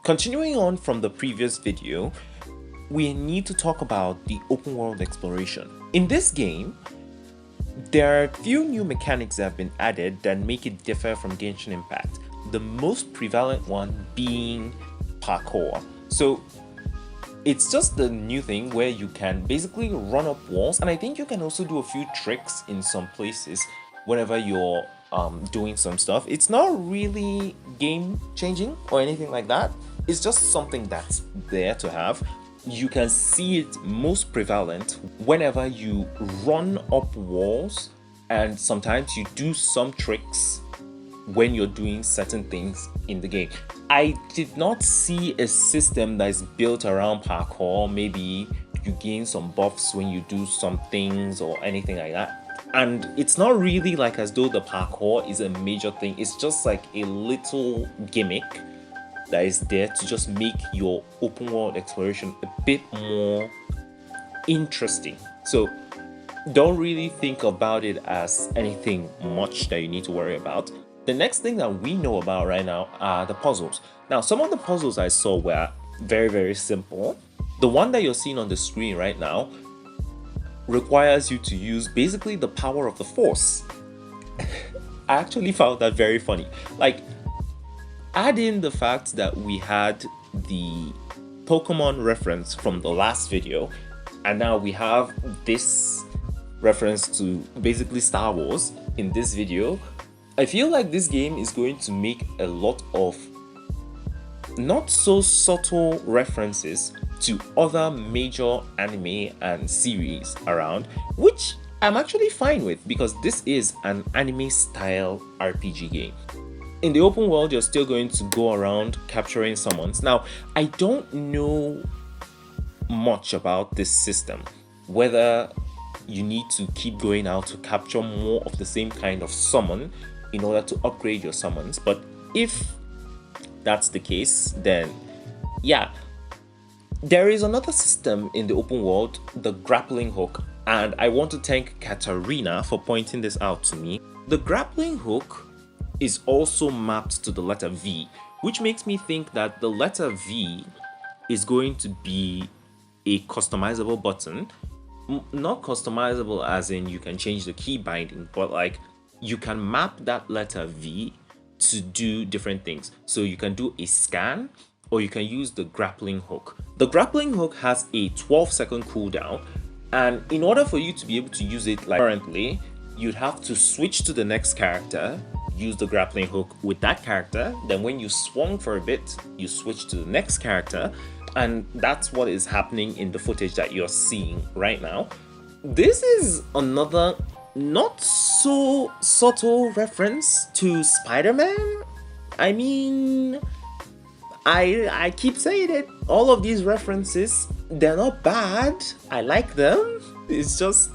Continuing on from the previous video, we need to talk about the open world exploration. In this game, there are a few new mechanics that have been added that make it differ from Genshin Impact. The most prevalent one being parkour. So it's just the new thing where you can basically run up walls, and I think you can also do a few tricks in some places whenever you're doing some stuff. It's not really game changing or anything like that. It's just something that's there to have. You can see it most prevalent whenever you run up walls, and sometimes you do some tricks when you're doing certain things in the game. I did not see a system that is built around parkour. Maybe you gain some buffs when you do some things or anything like that. And it's not really like as though the parkour is a major thing. It's just like a little gimmick that is there to just make your open world exploration a bit more interesting. So don't really think about it as anything much that you need to worry about. The next thing that we know about right now are the puzzles. Now, some of the puzzles I saw were very simple. The one that you're seeing on the screen right now requires you to use basically the power of the force. I actually found that very funny. Like, add in the fact that we had the Pokemon reference from the last video, and now we have this reference to basically Star Wars in this video. I feel like this game is going to make a lot of not so subtle references to other major anime and series around, which I'm actually fine with because this is an anime style RPG game. In the open world, you're still going to go around capturing summons. Now, I don't know much about this system, whether you need to keep going out to capture more of the same kind of summon in order to upgrade your summons, but if that's the case, then yeah. There is another system in the open world, the grappling hook, and I want to thank Katarina for pointing this out to me. The grappling hook is also mapped to the letter V, which makes me think that the letter V is going to be a customizable button. Not customizable as in you can change the key binding, but like you can map that letter V to do different things. So you can do a scan, or you can use the grappling hook. The grappling hook has a 12-second cooldown, and in order for you to be able to use it like currently, you'd have to switch to the next character, use the grappling hook with that character, then when you swung for a bit, you switch to the next character, and that's what is happening in the footage that you're seeing right now. This is another not so subtle reference to Spider-Man. I mean, I keep saying it, all of these references, they're not bad. I like them. It's just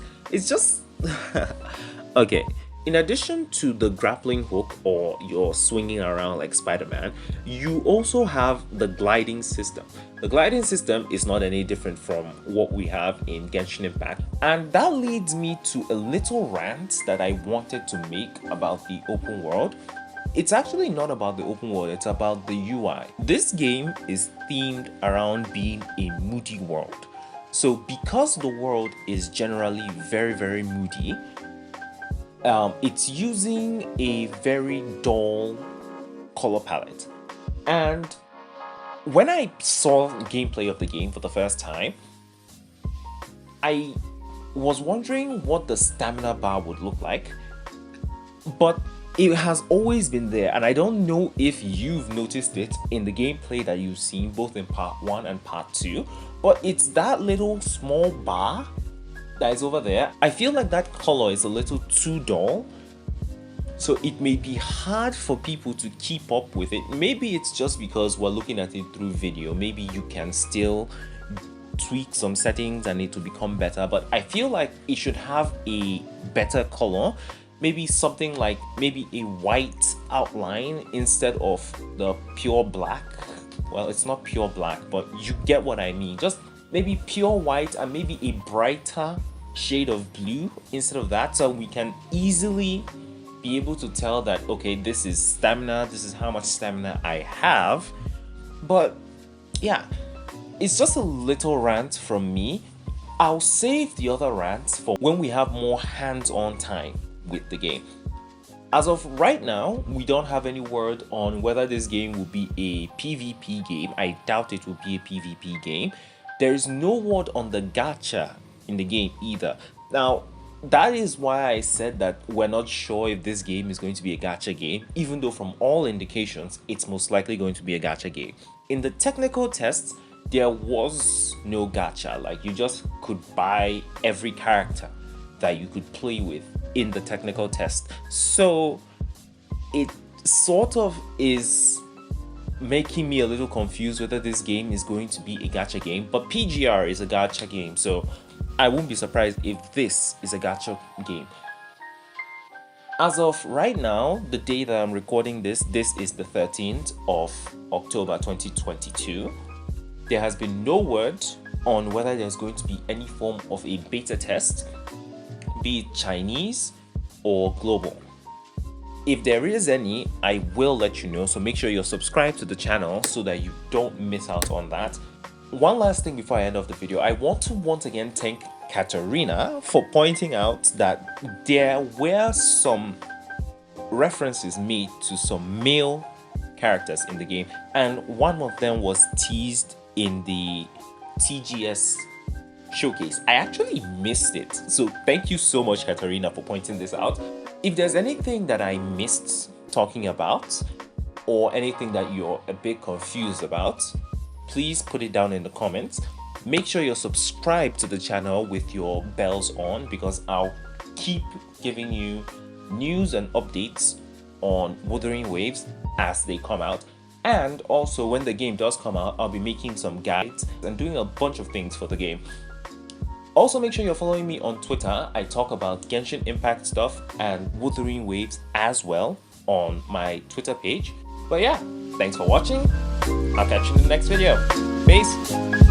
okay. In addition to the grappling hook or you're swinging around like Spider-Man, you also have the gliding system. The gliding system is not any different from what we have in Genshin Impact. And that leads me to a little rant that I wanted to make about the open world. It's actually not about the open world, it's about the UI. This game is themed around being a moody world. So because the world is generally very moody, it's using a very dull color palette. And when I saw gameplay of the game for the first time, I was wondering what the stamina bar would look like, but it has always been there, and I don't know if you've noticed it in the gameplay that you've seen both in part 1 and part 2, but it's that little small bar that is over there. I feel like that color is a little too dull, so it may be hard for people to keep up with it. Maybe it's just because we're looking at it through video. Maybe you can still tweak some settings and it will become better, but I feel like it should have a better color. Maybe something like maybe a white outline instead of the pure black. Well, it's not pure black, but you get what I mean. Just maybe pure white and maybe a brighter shade of blue instead of that, so we can easily be able to tell that, okay, this is stamina, this is how much stamina I have. But yeah, it's just a little rant from me. I'll save the other rants for when we have more hands-on time with the game. As of right now, we don't have any word on whether this game will be a PvP game. I doubt it will be a PvP game. There is no word on the gacha in the game either. Now, that is why I said that we're not sure if this game is going to be a gacha game, even though from all indications, it's most likely going to be a gacha game. In the technical tests, there was no gacha. Like, you just could buy every character that you could play with in the technical test. So it sort of is making me a little confused whether this game is going to be a gacha game, but PGR is a gacha game, so I won't be surprised if this is a gacha game. As of right now, the day that I'm recording this is the 13th of October 2022. There has been no word on whether there's going to be any form of a beta test, be it Chinese or global. If there is any, I will let you know, so make sure you're subscribed to the channel so that you don't miss out on that. One last thing before I end off the video, I want to once again thank Katarina for pointing out that there were some references made to some male characters in the game, and one of them was teased in the TGS showcase. I actually missed it, so thank you so much, Katarina, for pointing this out. If there's anything that I missed talking about or anything that you're a bit confused about, please put it down in the comments. Make sure you're subscribed to the channel with your bells on, because I'll keep giving you news and updates on Wuthering Waves as they come out. And also, when the game does come out, I'll be making some guides and doing a bunch of things for the game. Also, make sure you're following me on Twitter. I talk about Genshin Impact stuff and Wuthering Waves as well on my Twitter page. But yeah, thanks for watching. I'll catch you in the next video. Peace!